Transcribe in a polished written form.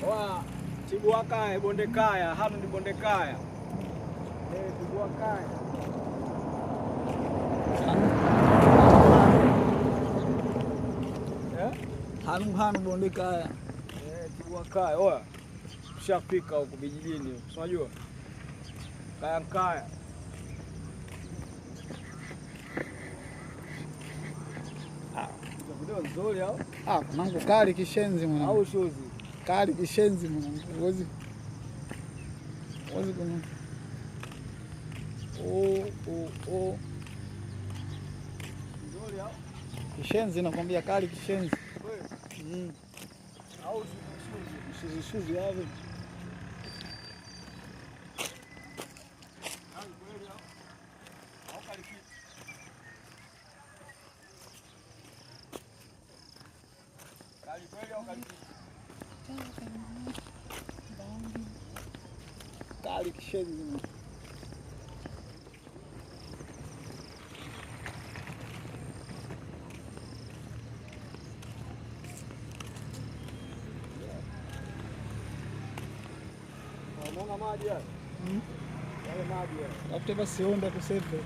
Wa Tibua Kaya bonde kaya, hano ni bonde kaya. Tibua Kaya. Hanu bonde kaya. Tibua Kaya. Oya. Tushafika huko vijijini. Unajua? Kaya. Video nzuri au? Mwanangu kali kishenzi mwanangu. Au shozi. Kali kishenzi mwanangu. Uwezi kuna. Nzuri au? Kishenzi nakwambia kali kishenzi. Wewe. Au shozi hapo. Kali kishenzi. Unaona maji haya? Yale maji haya. Tafute basi onda kusave.